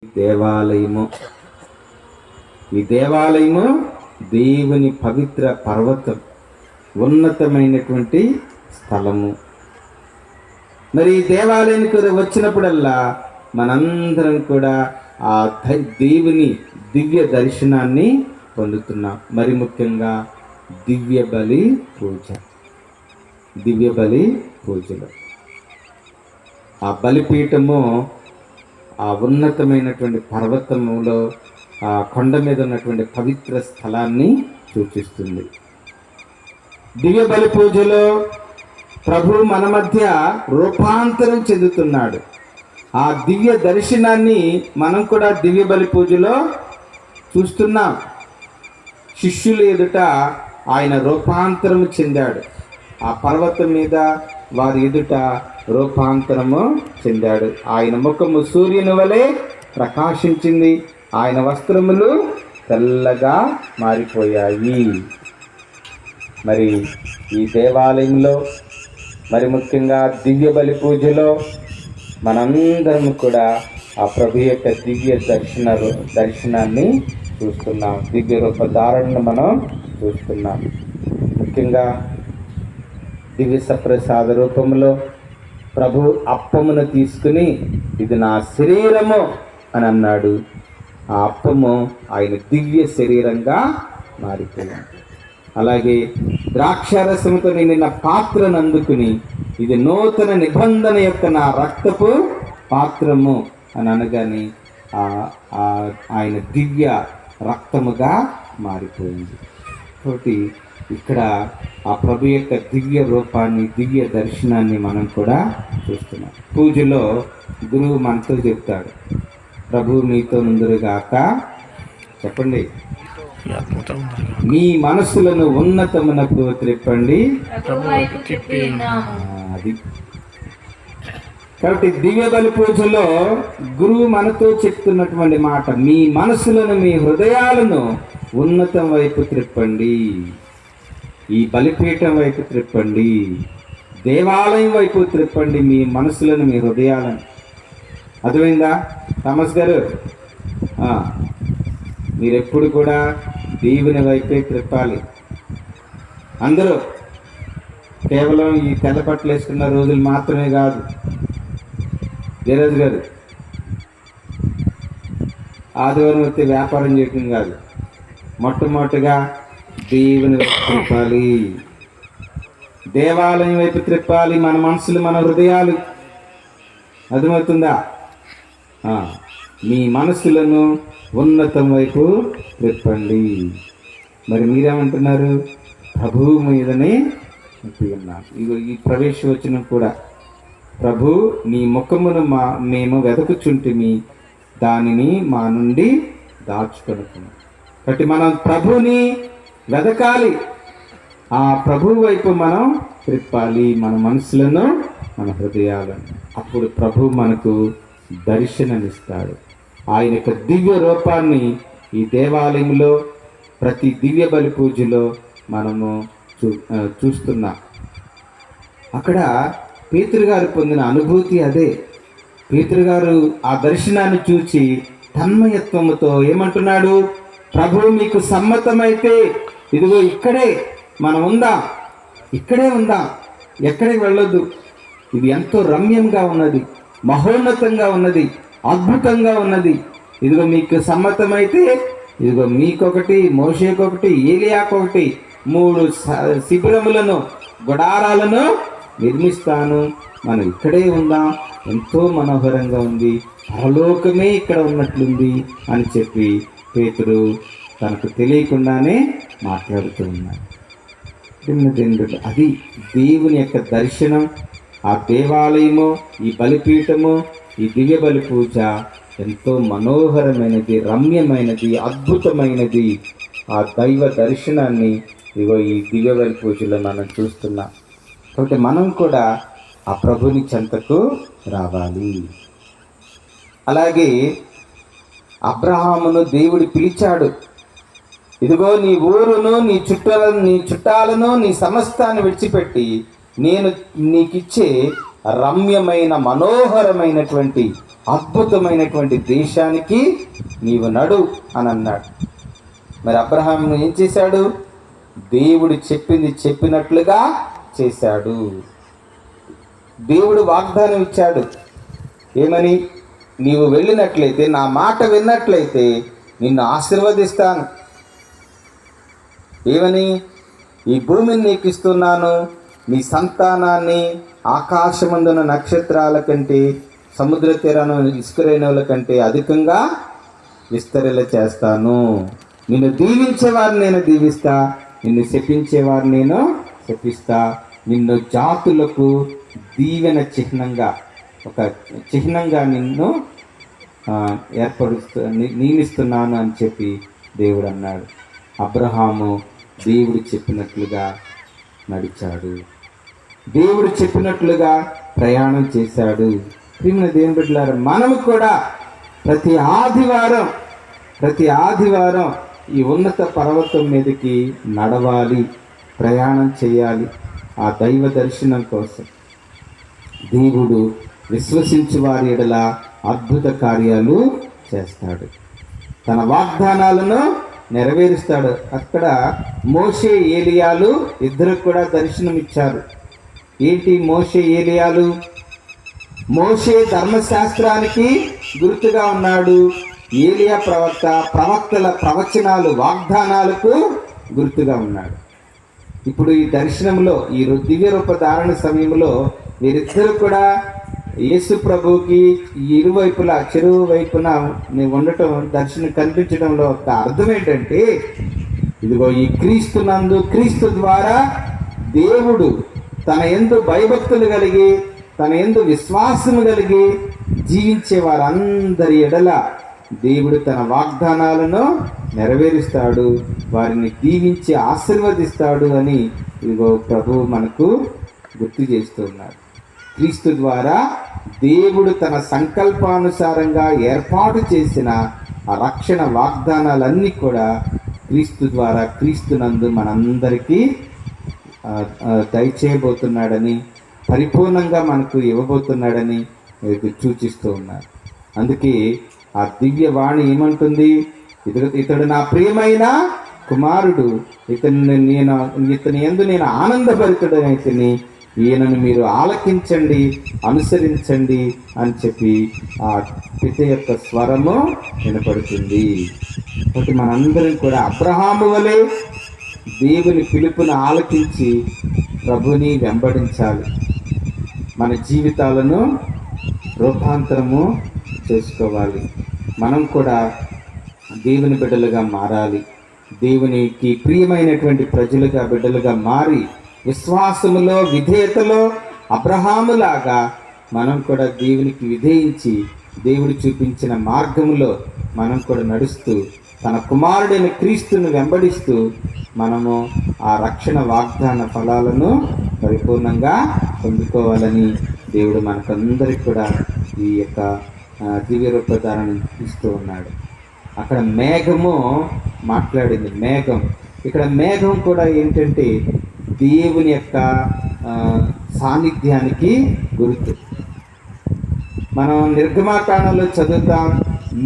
దేవాలయము. ఈ దేవాలయము దేవుని పవిత్ర పర్వతం, ఉన్నతమైనటువంటి స్థలము. మరి ఈ దేవాలయానికి వచ్చినప్పుడల్లా మనందరం కూడా ఆ దేవుని దివ్య దర్శనాన్ని పొందుతున్నాం. మరి ముఖ్యంగా దివ్య బలి పూజలు. ఆ బలిపీఠము ఆ ఉన్నతమైనటువంటి పర్వతములో ఆ కొండ మీద ఉన్నటువంటి పవిత్ర స్థలాన్ని సూచిస్తుంది. దివ్య బలి పూజలో ప్రభు మన మధ్య రూపాంతరం చెందుతున్నాడు. ఆ దివ్య దర్శనాన్ని మనం కూడా దివ్య బలి పూజలో చూస్తున్నాం. శిష్యుల ఎదుట ఆయన రూపాంతరం చెందాడు. ఆ పర్వతం మీద వారి ఎదుట రూపాంతరము చెందాడు. ఆయన ముఖము సూర్యుని వలె ప్రకాశించింది. ఆయన వస్త్రములు తెల్లగా మారిపోయాయి. మరి ఈ దేవాలయంలో, మరి ముఖ్యంగా దివ్య బలి పూజలో మనందరం కూడా ఆ ప్రభు యొక్క దివ్య దర్శనాన్ని చూస్తున్నాం. దివ్య రూపధారణను మనం చూస్తున్నాం. ముఖ్యంగా దివ్య సప్రసాద రూపంలో ప్రభు అప్పమును తీసుకుని ఇది నా శరీరము అని అన్నాడు. ఆ అప్పము ఆయన దివ్య శరీరంగా మారిపోయింది. అలాగే ద్రాక్షారసముతో నిండిన పాత్రను అందుకుని ఇది నూతన నిబంధన యొక్క నా రక్తపు పాత్రము అని అనగానే ఆయన దివ్య రక్తముగా మారిపోయింది. కాబట్టి ఇక్కడ ఆ ప్రభు యొక్క దివ్య రూపాన్ని, దివ్య దర్శనాన్ని మనం కూడా చూస్తున్నాం. పూజలో గురువు మనతో చెప్తాడు, ప్రభు మీతో ముందురుగాక, చెప్పండి, మీ మనసులను ఉన్నతమునకు త్రిప్పండి. అది కాబట్టి దివ్య బలి పూజలో గురువు మనతో చెప్తున్నటువంటి మాట, మీ మనసులను, మీ హృదయాలను ఉన్నతం వైపు త్రిప్పండి. ఈ బలిపీఠం వైపు త్రిప్పండి, దేవాలయం వైపు త్రిప్పండి మీ మనసులను, మీ హృదయాలను. అర్థమైందా థామస్ గారు? మీరెప్పుడు కూడా దేవుని వైపే త్రిప్పాలి. అందరూ కేవలం ఈ తెల్ల బట్టలు వేసుకున్న రోజులు మాత్రమే కాదు. జయరాజు గారు, ఆదివారం వస్తే వ్యాపారం చేయటం కాదు, మొట్టమొదటిగా దేవుని వైపు త్రిప్పాలి, దేవాలయం వైపు త్రిప్పాలి మన మనసులు, మన హృదయాలు. అర్థమవుతుందా? మీ మనసులను ఉన్నతం వైపు త్రిప్పండి. మరి మీరేమంటున్నారు? ప్రభువు మీదనే ఉన్నాం. ఇగో ఈ ప్రవేశవచనం కూడా, ప్రభు నీ ముఖమును మేము వెదకుచుంటిమి, దానిని మా నుండి దాచుకొనుకున్నాం. కాబట్టి మనం ప్రభుని వెదకాలి, ఆ ప్రభు వైపు మనం త్రిప్పాలి మన మనసులను, మన హృదయాలను. అప్పుడు ప్రభు మనకు దర్శనమిస్తాడు. ఆయన యొక్క దివ్య రూపాన్ని ఈ దేవాలయంలో ప్రతి దివ్య బలి పూజలో మనము చూస్తున్నాం. అక్కడ పేతురు గారు పొందిన అనుభూతి అదే. పేతురు గారు ఆ దర్శనాన్ని చూచి తన్మయత్వముతో ఏమంటున్నాడు? ప్రభు మీకు సమ్మతమైతే ఇదిగో ఇక్కడే మనం ఉందాం, ఇక్కడే ఉందాం, ఎక్కడికి వెళ్ళొద్దు. ఇది ఎంతో రమ్యంగా ఉన్నది, మహోన్నతంగా ఉన్నది, అద్భుతంగా ఉన్నది. ఇదిగో మీకు సమ్మతమైతే ఇదిగో మీకొకటి, మోషేకొకటి, ఏలియాకొకటి 3 శిబిరములను, గుడారాలను నిర్మిస్తాను, మనం ఇక్కడే ఉందాం, ఎంతో మనోహరంగా ఉంది, పరలోకమే ఇక్కడ ఉన్నట్లుంది అని చెప్పి పేతురు తనకు తెలియకుండానే మాట్లాడుతూ ఉన్నాడు. అది దేవుని యొక్క దర్శనం. ఆ దేవాలయము, ఈ బలిపీఠము, ఈ దివ్య బలి పూజ ఎంతో మనోహరమైనది, రమ్యమైనది, అద్భుతమైనది. ఆ దైవ దర్శనాన్ని ఇగో ఈ దివ్య బలి పూజలో మనం చూస్తున్నాం. కాబట్టి మనం కూడా ఆ ప్రభుని చెంతకు రావాలి. అలాగే అబ్రహామును దేవుడు పిలిచాడు, ఇదిగో నీ ఊరును, నీ చుట్టాలను, నీ సమస్తాన్ని విడిచిపెట్టి నేను నీకిచ్చే రమ్యమైన, మనోహరమైనటువంటి అద్భుతమైనటువంటి దేశానికి నీవు నడు అని అన్నాడు. మరి అబ్రహాం ఏం చేశాడు? దేవుడు చెప్పింది చెప్పినట్లుగా చేశాడు. దేవుడు వాగ్దానం ఇచ్చాడు. ఏమని? నీవు వెళ్ళినట్లయితే, నా మాట విన్నట్లయితే నిన్ను ఆశీర్వదిస్తాను. ఏమని? ఈ భూమిని నీకు ఇస్తున్నాను, నీ సంతానాన్ని ఆకాశమందున నక్షత్రాల కంటే, సముద్ర తీరాన ఇసుకరేణువుల కంటే అధికంగా విస్తరిల్ల చేస్తాను. నిన్ను దీవించేవారిని నేను దీవిస్తా, నిన్ను శపించేవారిని నేను శపిస్తా. నిన్ను జాతులకు దీవెన చిహ్నంగా, ఒక చిహ్నంగా నిన్ను నియమిస్తున్నాను అని చెప్పి దేవుడు అన్నాడు. అబ్రహాము దేవుడు చెప్పినట్లుగా నడిచాడు. దేవుడు చెప్పినట్లుగా ప్రయాణం చేశాడు. ప్రియమైన దేవుని బిడ్డలారా, మనము కూడా ప్రతి ఆదివారం ఈ ఉన్నత పర్వతం మీదకి నడవాలి, ప్రయాణం చేయాలి. ఆ దైవ దర్శనం కోసం దేవుడు విశ్వసించు వారి ఎడల అద్భుత కార్యాలు చేస్తాడు, తన వాగ్దానాలను నెరవేరుస్తాడు. అక్కడ మోషే ఏలియాలు ఇద్దరు కూడా దర్శనం ఇచ్చారు. ఏంటి మోషే ఏలియాలు? మోషే ధర్మశాస్త్రానికి గుర్తుగా ఉన్నాడు. ఏలియా ప్రవక్తల ప్రవచనాలు, వాగ్దానాలకు గుర్తుగా ఉన్నాడు. ఇప్పుడు ఈ దర్శనంలో, ఈ దివ్య రూప ధారణ సమయంలో వీరిద్దరు కూడా యేసు ప్రభుకి ఇరువైపులా, చెరువు వైపున ఉండటం, దర్శనం కనిపించడంలో ఒక అర్థం ఏంటంటే, ఇదిగో ఈ క్రీస్తు ద్వారా దేవుడు తన యందు భయభక్తులు కలిగి, తన యందు విశ్వాసము కలిగి జీవించే వారందరి ఎడల దేవుడు తన వాగ్దానాలను నెరవేరుస్తాడు, వారిని దీవించి ఆశీర్వదిస్తాడు అని ఇదిగో ప్రభువు మనకు గుర్తు చేస్తున్నాడు. క్రీస్తు ద్వారా దేవుడు తన సంకల్పానుసారంగా ఏర్పాటు చేసిన ఆ రక్షణ వాగ్దానాలన్నీ కూడా క్రీస్తు ద్వారా, క్రీస్తునందు మనందరికీ దయచేయబోతున్నాడని, పరిపూర్ణంగా మనకు ఇవ్వబోతున్నాడని సూచిస్తూ ఉన్నారు. అందుకే ఆ దివ్యవాణి ఏమంటుంది? ఇతడు నా ప్రియమైన కుమారుడు, ఇతని యందు నేను ఆనందభరితుడనైతిని, ఈయనను మీరు ఆలకించండి, అనుసరించండి అని చెప్పి ఆ పిత యొక్క స్వరము వినపడుతుంది. కాబట్టి మనందరం కూడా అబ్రహాము వలె దేవుని పిలుపును ఆలకించి ప్రభుని వెంబడించాలి. మన జీవితాలను రూపాంతరము చేసుకోవాలి. మనం కూడా దేవుని బిడ్డలుగా మారాలి. దేవునికి ప్రియమైనటువంటి ప్రజలుగా, బిడ్డలుగా మారి విశ్వాసములో, విధేయతలో అబ్రహాములాగా మనం కూడా దేవునికి విధేయించి, దేవుడు చూపించిన మార్గములో మనం కూడా నడుస్తూ, తన కుమారుడైన క్రీస్తును వెంబడిస్తూ మనము ఆ రక్షణ వాగ్దాన ఫలాలను పరిపూర్ణంగా పొందుకోవాలని దేవుడు మనకందరికి కూడా ఈ యొక్క దివ్య రూపధారణ ఇస్తూ ఉన్నాడు. అక్కడ మేఘము మాట్లాడింది. మేఘం, ఇక్కడ మేఘం కూడా ఏంటంటే దేవుని యొక్క సాన్నిధ్యానికి గుర్తు. మనం నిర్గమాకాండంలో చదువుతాం,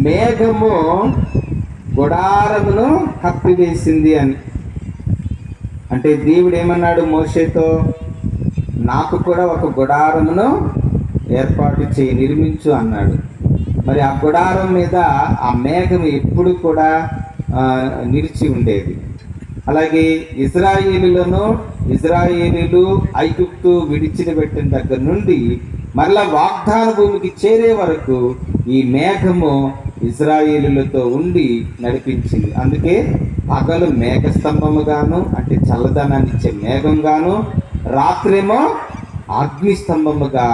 మేఘము గుడారమును కప్పివేసింది అని. అంటే దేవుడు ఏమన్నాడు మోషేతో? నాకు కూడా ఒక గుడారమును ఏర్పాటు చేయి, నిర్మించు అన్నాడు. మరి ఆ గుడారం మీద ఆ మేఘం ఎప్పుడు కూడా నిలిచి ఉండేది. అలాగే ఇజ్రాయేలీలు ఐగుప్తు విడిచిపెట్టిన దగ్గర నుండి మరలా వాగ్దాన భూమికి చేరే వరకు ఈ మేఘము ఇజ్రాయేలీలతో ఉండి నడిపించింది. అందుకే పగలు మేఘస్తంభముగాను, అంటే చల్లదనాన్ని ఇచ్చే మేఘంగాను, రాత్రేమో అగ్నిస్తంభముగా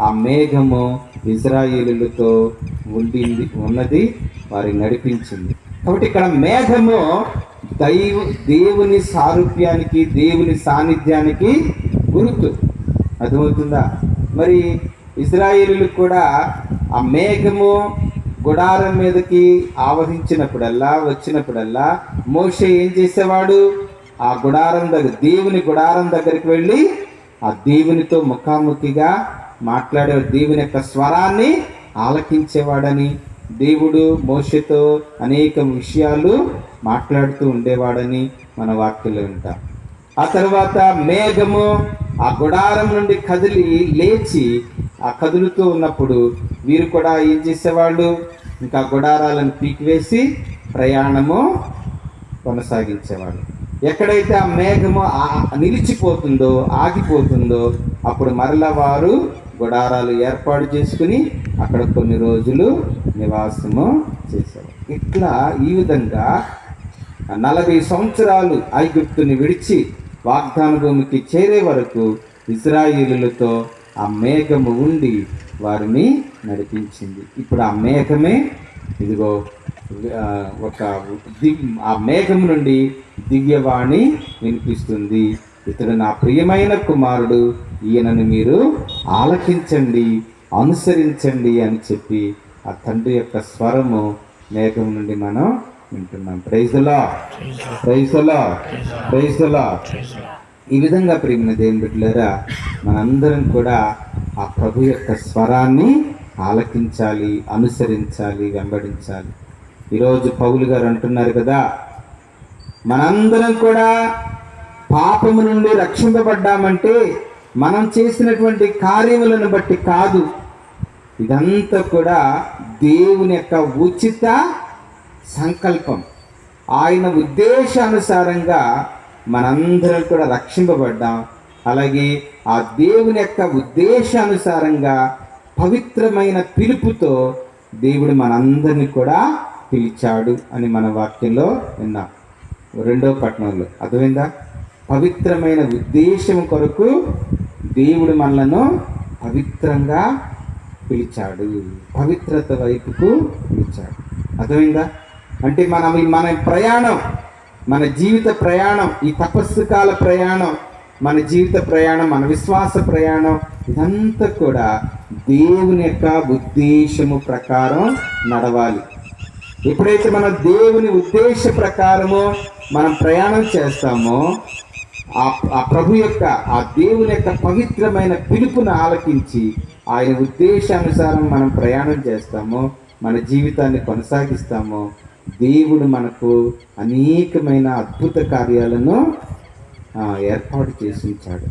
ఆ మేఘము ఇజ్రాయేలీలతో ఉన్నది, వారి నడిపించింది. కాబట్టి ఇక్కడ మేఘము దేవుని సారూప్యానికి, దేవుని సాన్నిధ్యానికి గుర్తు. అర్థమవుతుందా? మరి ఇజ్రాయేలీలకు కూడా ఆ మేఘము గుడారం మీదకి వచ్చినప్పుడల్లా మోషే ఏం చేసేవాడు? ఆ గుడారం దగ్గర, దేవుని గుడారం దగ్గరికి వెళ్ళి ఆ దేవునితో ముఖాముఖిగా మాట్లాడే, దేవుని యొక్క స్వరాన్ని ఆలకించేవాడని, దేవుడు మోషేతో అనేక విషయాలు మాట్లాడుతూ ఉండేవాడని మన వాక్యంలో వింటాం. ఆ తర్వాత మేఘము ఆ గుడారం నుండి కదిలి లేచి ఆ కదులుతూ ఉన్నప్పుడు వీరు కూడా ఏం చేసేవాళ్ళు, ఇంకా గుడారాలను పీకివేసి ప్రయాణము కొనసాగించేవాళ్ళు. ఎక్కడైతే ఆ మేఘము నిలిచిపోతుందో, ఆగిపోతుందో, అప్పుడు మరలా వారు గుడారాలు ఏర్పాటు చేసుకుని అక్కడ కొన్ని రోజులు నివాసము చేసేవారు. ఇట్లా ఈ విధంగా 40 సంవత్సరాలు ఐగుప్తుని విడిచి వాగ్దాన భూమికి చేరే వరకు ఇశ్రాయేలులతో ఆ మేఘము ఉండి వారిని నడిపించింది. ఇప్పుడు ఆ మేఘమే ఇదిగో ఆ మేఘం నుండి దివ్యవాణి వినిపిస్తుంది. ఇతడు నా ప్రియమైన కుమారుడు, ఈయనను మీరు ఆలకించండి, అనుసరించండి అని చెప్పి ఆ తండ్రి యొక్క స్వరము మేఘం నుండి మనం వింటున్నాం. Praise the lord, praise the lord, praise the lord. ఈ విధంగా ప్రియమైన దేవుని బిడ్డలారా, మనందరం కూడా ఆ ప్రభు యొక్క స్వరాన్ని ఆలకించాలి, అనుసరించాలి, వెంబడించాలి. ఈరోజు పౌలు గారు అంటున్నారు కదా, మనందరం కూడా పాపము నుండి రక్షింపబడ్డామంటే మనం చేసినటువంటి కార్యములను బట్టి కాదు, ఇదంతా కూడా దేవుని యొక్క ఉచిత సంకల్పం. ఆయన ఉద్దేశానుసారంగా మనందరం కూడా రక్షింపబడ్డాం. అలాగే ఆ దేవుని యొక్క ఉద్దేశానుసారంగా పవిత్రమైన పిలుపుతో దేవుడు మనందరినీ కూడా పిలిచాడు అని మన వాక్యంలో విన్నాం. 2వ పట్టణంలో అర్థమైందా? పవిత్రమైన ఉద్దేశం కొరకు దేవుడు మనలను పవిత్రంగా పిలిచాడు, పవిత్రత వైపుకు పిలిచాడు. అర్థమైందా? అంటే మన ప్రయాణం, మన జీవిత ప్రయాణం, ఈ తపస్సు కాల ప్రయాణం, మన జీవిత ప్రయాణం, మన విశ్వాస ప్రయాణం, ఇదంతా కూడా దేవుని యొక్క ఉద్దేశము ప్రకారం నడవాలి. ఎప్పుడైతే మనం దేవుని ఉద్దేశ ప్రకారము మనం ప్రయాణం చేస్తామో, ఆ ప్రభు యొక్క, ఆ దేవుని యొక్క పవిత్రమైన పిలుపును ఆలకించి ఆయన ఉద్దేశానుసారం మనం ప్రయాణం చేస్తామో, మన జీవితాన్ని కొనసాగిస్తామో, దేవుడు మనకు అనేకమైన అద్భుత కార్యాలను ఏర్పాటు చేసి ఉంచాడు.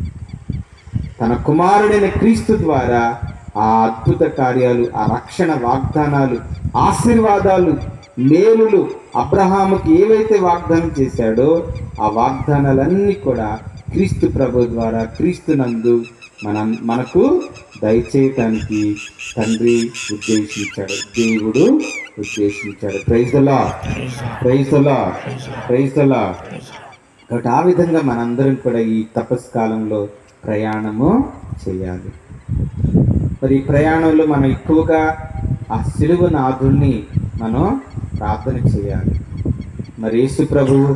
తన కుమారుడైన క్రీస్తు ద్వారా ఆ అద్భుత కార్యాలు, ఆ రక్షణ వాగ్దానాలు, ఆశీర్వాదాలు, మేలులు అబ్రహాముకి ఏవైతే వాగ్దానం చేశాడో ఆ వాగ్దానాలన్నీ కూడా క్రీస్తు ప్రభు ద్వారా, క్రీస్తునందు మనకు దయచేయటానికి తండ్రి ఉద్దేశించాడు, దేవుడు ఉద్దేశించాడు. Praise the lord, praise the lord, praise the lord. కాబట్టి ఆ విధంగా మనందరం కూడా ఈ తపస్సు కాలంలో ప్రయాణము చేయాలి. మరి ఈ ప్రయాణంలో మనం ఎక్కువగా ఆ సిలువ నాథుణ్ణి మనం ప్రార్థన చేయాలి. మరి యేసు ప్రభువు,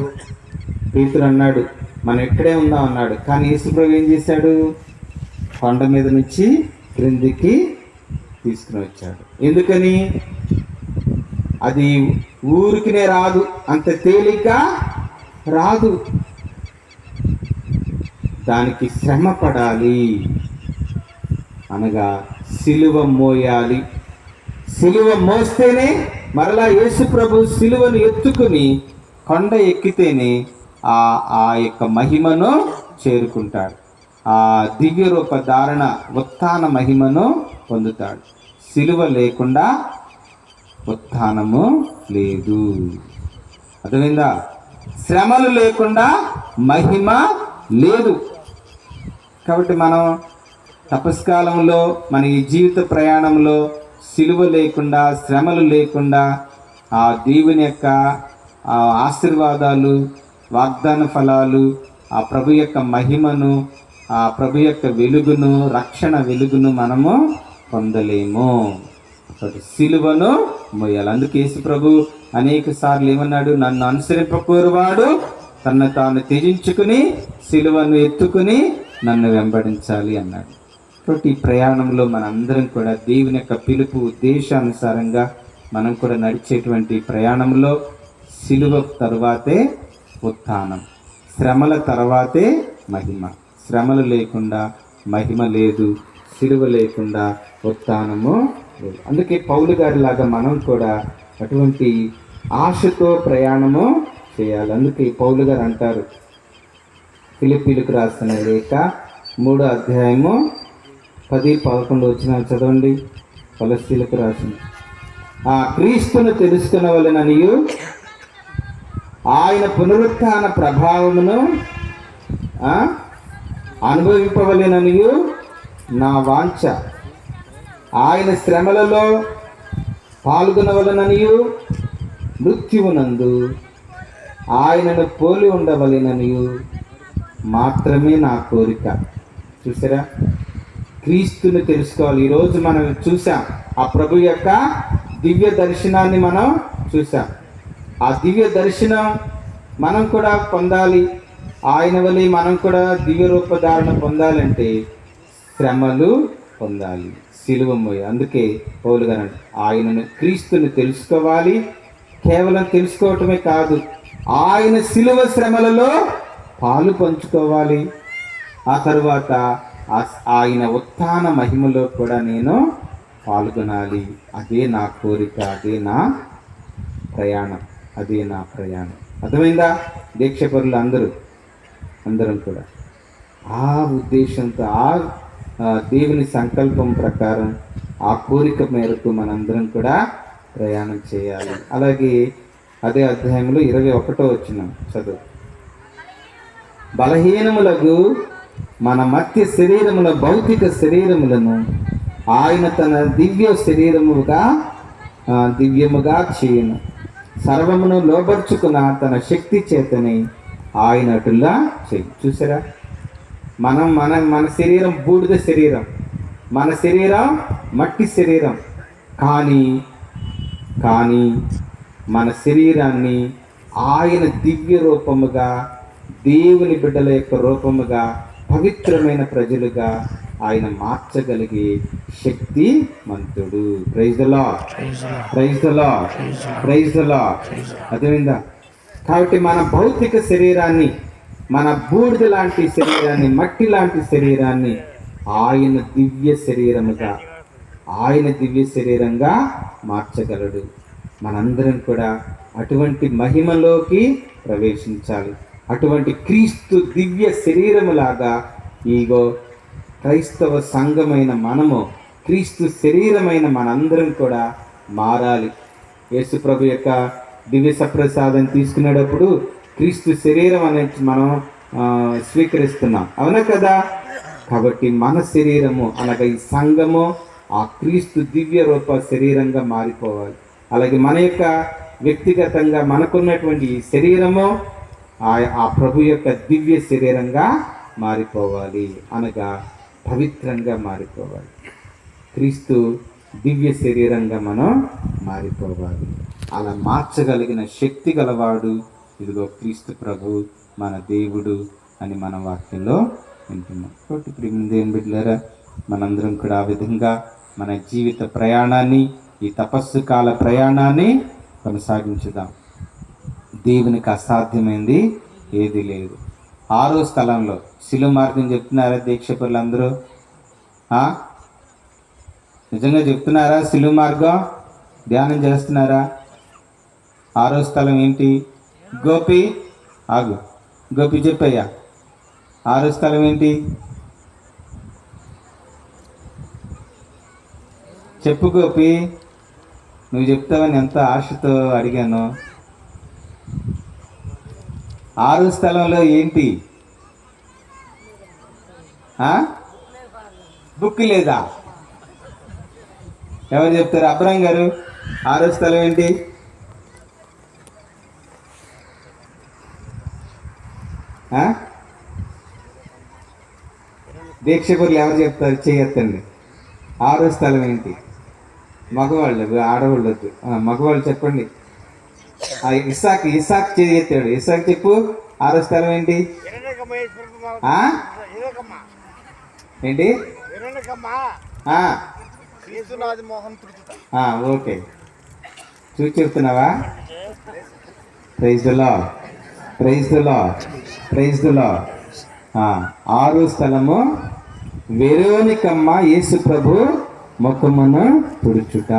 పేతురు అన్నాడు మనం ఇక్కడే ఉందాం అన్నాడు, కానీ యేసు ప్రభు ఏం చేశాడు? కొండ మీద నుంచి క్రిందికి తీసుకుని వచ్చాడు. ఎందుకని? అది ఊరికినే రాదు, అంత తేలిగ్గా రాదు, దానికి శ్రమ పడాలి, అనగా సిలువ మోయాలి. సిలువ మోస్తేనే మరలా యేసు ప్రభు సిలువను ఎత్తుకుని కొండ ఎక్కితేనే ఆ యొక్క మహిమను చేరుకుంటాడు, ఆ దివ్య రూప ధారణ ఉత్థాన మహిమను పొందుతాడు. సిలువ లేకుండా ఉత్థానము లేదు. అర్థమైందా? శ్రమలు లేకుండా మహిమ లేదు. కాబట్టి మనం తపస్కాలంలో, మన ఈ జీవిత ప్రయాణంలో సిలువ లేకుండా, శ్రమలు లేకుండా ఆ దేవుని యొక్క ఆశీర్వాదాలు, వాగ్దాన ఫలాలు, ఆ ప్రభు యొక్క మహిమను, ఆ ప్రభు యొక్క వెలుగును, రక్షణ వెలుగును మనము పొందలేము. సిలువను మోయాలి. అందుకే యేసు ప్రభు అనేక సార్లు ఏమన్నాడు? నన్ను అనుసరింపకోరువాడు తన్ను తాను త్యజించుకుని సిలువను ఎత్తుకుని నన్ను వెంబడించాలి అన్నాడు. కాబట్టి ఈ ప్రయాణంలో మనందరం కూడా దేవుని యొక్క పిలుపు ఉద్దేశానుసారంగా మనం కూడా నడిచేటువంటి ప్రయాణంలో సిలువ తరువాతే ఉత్థానం, శ్రమల తర్వాతే మహిమ. శ్రమలు లేకుండా మహిమ లేదు, సిలువ లేకుండా ఉత్థానము లేదు. అందుకే పౌలు గారి లాగా మనం కూడా అటువంటి ఆశతో ప్రయాణము చేయాలి. అందుకే పౌలు గారు అంటారు, ఫిలిప్పీలకు రాసిన లేఖ 3వ అధ్యాయము 10-11 వచనాలు చదవండి. కొలస్సీలకు రాసిన ఆ క్రీస్తును తెలుసుకునవలెననియు ఆయన పునరుత్థాన ప్రభావమును అనుభవింపవలెననియు నా వాంఛ, ఆయన శ్రమలలో పాల్గొనవలెననియు మృత్యువునందు ఆయనను పోలి ఉండవలెననియు మాత్రమే నా కోరిక. చూసారా, క్రీస్తుని తెలుసుకోవాలి. ఈరోజు మనం చూసాం, ఆ ప్రభు యొక్క దివ్య దర్శనాన్ని మనం చూసాం. ఆ దివ్య దర్శనం మనం కూడా పొందాలి. ఆయన వల్ల మనం కూడా దివ్య రూపధారణ పొందాలంటే శ్రమలు పొందాలి, సిలువ మోయాలి. అందుకే పౌలు గారు ఆయనను క్రీస్తుని తెలుసుకోవాలి. కేవలం తెలుసుకోవటమే కాదు, ఆయన సిలువ శ్రమలలో పాలు పంచుకోవాలి. ఆ తరువాత ఆయన ఉత్థాన మహిమలో కూడా నేను పాల్గొనాలి. అదే నా కోరిక, అదే నా ప్రయాణం, అదే నా ప్రయాణం. అర్థమైందా? దీక్షపరులు అందరం కూడా ఆ ఉద్దేశంతో, ఆ దేవుని సంకల్పం ప్రకారం, ఆ కోరిక మేరకు మనందరం కూడా ప్రయాణం చేయాలి. అలాగే అదే అధ్యాయంలో 21వ వచనం చదువు. బలహీనములకు మన మధ్య శరీరముల భౌతిక శరీరములను ఆయన తన దివ్యముగా చేయను, సర్వమును లోబర్చుకున్న తన శక్తి చేతని ఆయన అటులా చేయి. చూసారా, మన శరీరం బూడిద శరీరం, మన శరీరం మట్టి శరీరం. కానీ మన శరీరాన్ని ఆయన దివ్య రూపముగా, దేవుని బిడ్డల యొక్క రూపముగా, పవిత్రమైన ప్రజలుగా ఆయన మార్చగలిగే శక్తి మంతుడు. Praise the lord, praise the lord, praise the lord. అర్థమైందా? కాబట్టి మన భౌతిక శరీరాన్ని, మన బూడిద లాంటి శరీరాన్ని, మట్టి లాంటి శరీరాన్ని ఆయన దివ్య శరీరంగా మార్చగలడు. మనందరం కూడా అటువంటి మహిమలోకి ప్రవేశించాలి. అటువంటి క్రీస్తు దివ్య శరీరములాగా ఈగో క్రైస్తవ సంఘమైన మనము, క్రీస్తు శరీరమైన మనందరం కూడా మారాలి. యేసు ప్రభు యొక్క దివ్య సప్రసాదం తీసుకునేటప్పుడు క్రీస్తు శరీరం అనేది మనం స్వీకరిస్తున్నాం, అవునా కదా? కాబట్టి మన శరీరము అనగా ఈ సంఘము ఆ క్రీస్తు దివ్య రూప శరీరంగా మారిపోవాలి. అలాగే మన యొక్క వ్యక్తిగతంగా మనకున్నటువంటి ఈ శరీరము ఆ ప్రభు యొక్క దివ్య శరీరంగా మారిపోవాలి, అనగా పవిత్రంగా మారిపోవాలి. క్రీస్తు దివ్య శరీరంగా మనం మారిపోవాలి. అలా మార్చగలిగిన శక్తి గలవాడు ఇదిగో క్రీస్తు ప్రభు మన దేవుడు అని మన వాక్యంలో వింటున్నాం. కాబట్టి ప్రియమైన దేవుని బిడ్డలారా, మనందరం కూడా ఆ విధంగా మన జీవిత ప్రయాణాన్ని, ఈ తపస్సు కాల ప్రయాణాన్ని కొనసాగించుదాం. దేవునికి అసాధ్యమైంది ఏది లేదు. 6వ స్థలంలో శిలువ మార్గం చెప్తున్నారా దీక్షపరులందరూ? నిజంగా చెప్తున్నారా? శిలువ మార్గం ధ్యానం చేస్తున్నారా? 6వ స్థలం ఏంటి? గోపి ఆగు, గోపి చెప్పయ్యా, 6వ స్థలం ఏంటి? చెప్పు గోపి, నువ్వు చెప్తావని ఎంత ఆశతో అడిగాను. 6వ స్థలంలో ఏంటి? బుక్ లేదా? ఎవరు చెప్తారు? అబ్రాం గారు, 6వ స్థలం ఏంటి? దీక్షకులు ఎవరు చెప్తారు? చేయొద్దండి. 6వ స్థలం ఏంటి? మగవాళ్ళు, ఆడవాళ్ళు వద్దు, మగవాళ్ళు చెప్పండి. ఇసాక్ చేయెత్తాడు. ఇసాక్ చెప్పు, 6వ స్థలం ఏంటి? ఏంటి? ఓకే, చూసి చెప్తున్నావా? Praise the lord, praise the lord, praise the lord. 6వ స్థలము వెరోనికమ్మ యేసు ప్రభు ముఖమున తుడుచుట.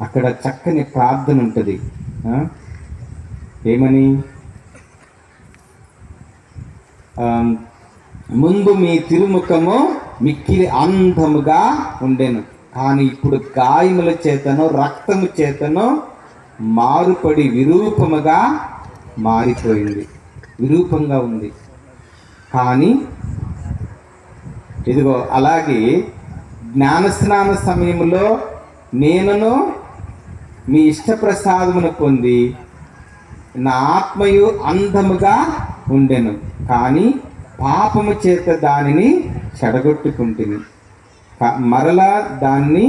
అక్కడ చక్కని ప్రార్థన ఉంటుంది. ఏమని? ముందు మీ తిరుముఖము మిక్కిలి అందముగా ఉండెను, కానీ ఇప్పుడు గాయముల చేతను రక్తము చేతను మారుపడి విరూపముగా మారిపోయింది. విరూపంగా ఉంది. కానీ ఇదిగో అలాగే జ్ఞానస్నాన సమయంలో నేనును మీ ఇష్టప్రసాదమును పొంది నా ఆత్మయు అందముగా ఉండెను, కానీ పాపము చేత దానిని చెడగొట్టుకుంటుని. మరలా దాన్ని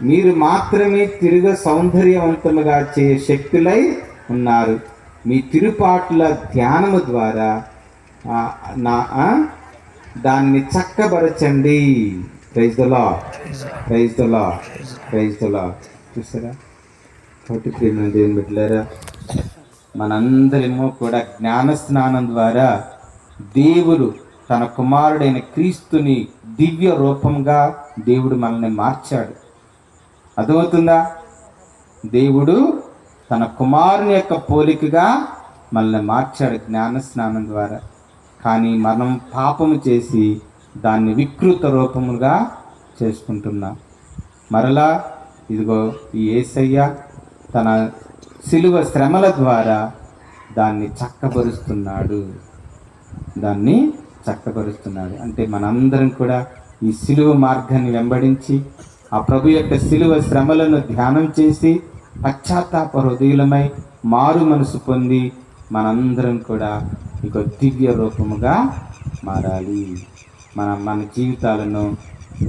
మీరు మాత్రమే తిరుగ సౌందర్యవంతముగా చే శక్తులై ఉన్నారు. మీ తిరుపాట్ల ధ్యానము ద్వారా దాన్ని చక్కబరచండి. Praise the lord, praise the lord, praise the lord. చూసారా? కాబట్టి ప్రియమైన దేవుని బిడ్డలారా, మనందరేమో కూడా జ్ఞానస్నానం ద్వారా దేవుడు తన కుమారుడైన క్రీస్తుని దివ్య రూపంగా దేవుడు మనల్ని మార్చాడు. అర్థమవుతుందా? దేవుడు తన కుమారుని యొక్క పోలికగా మనల్ని మార్చాడు జ్ఞానస్నానం ద్వారా. కానీ మనం పాపము చేసి దాన్ని వికృత రూపముగా చేసుకుంటున్నాం. మరలా ఇదిగో ఈ యేసయ్య తన శిలువ శ్రమల ద్వారా దాన్ని చక్కబరుస్తున్నాడు. అంటే మనందరం కూడా ఈ శిలువ మార్గాన్ని వెంబడించి ఆ ప్రభు యొక్క శిలువ శ్రమలను ధ్యానం చేసి పశ్చాత్తాప హృదయులమై మారు మనసు పొంది మనందరం కూడా ఇక దివ్య రూపముగా మారాలి. మన జీవితాలను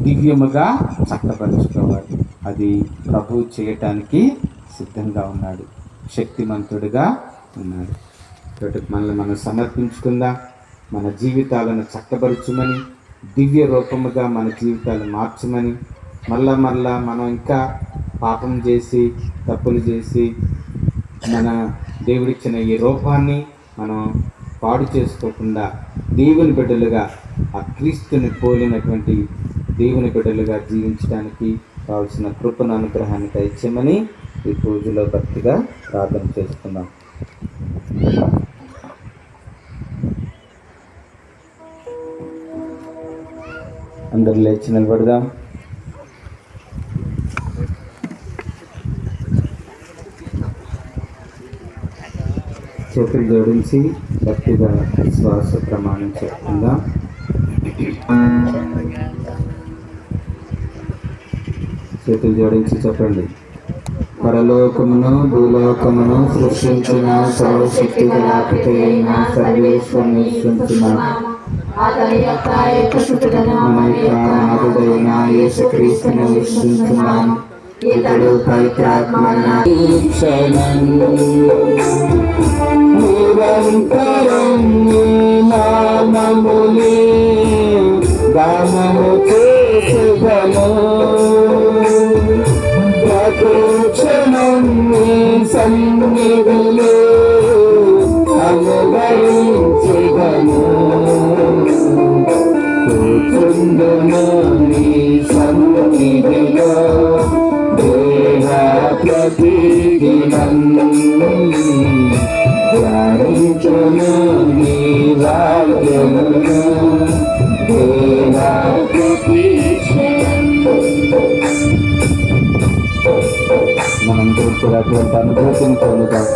దివ్యముగా చక్కపరుచుకోవాలి. అది ప్రభు చేయటానికి సిద్ధంగా ఉన్నాడు, శక్తిమంతుడిగా ఉన్నాడు. కాబట్టి మనల్ని మనం సమర్పించుకుందాం. మన జీవితాలను చక్కపరచుమని, దివ్య రూపముగా మన జీవితాలు మార్చమని. మళ్ళా మనం ఇంకా పాపం చేసి తప్పులు చేసి మన దేవుడిచ్చిన ఈ రూపాన్ని మనం పాడు చేసుకోకుండా దేవుని బిడ్డలుగా, ఆ క్రీస్తుని పోలినటువంటి దేవుని బిడ్డలుగా జీవించడానికి కావలసిన కృపను అనుగ్రహాన్ని దయచేయమని ఈ పూజలో భక్తిగా ప్రార్థన చేసుకుందాం. అందరూ లేచి నిలబడదాం. చేతులు జోడించి భక్తిగా విశ్వాస ప్రమాణం చెప్పుకుందాం. చేతులు జోడించి చెప్పండి. పరలోకమును భూలోకమును సృష్టించిన సర్వశక్తి గల పితయైన సర్వేశ్వరుని స్తుతిస్తున్నాము. మన యొక్క నాథుడైన యేసుక్రీస్తుని స్తుతిస్తున్నాము. ఇతడు పవిత్రాత్మన నిరంతరం నీ నామమునే గానము చేసెదను. ప్రతిక్షణం నీ సన్నిధిలో అనుభవించెదను. కూర్చుందును నీ సన్నిధిలో దేవ ప్రతిదినం. ధ్యానించును నీ వాక్యమును దేవ ప్రతిక్షణం. మనందరూ కూడా అటువంటి అనుభూతిని పొందుతాం.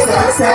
Sasa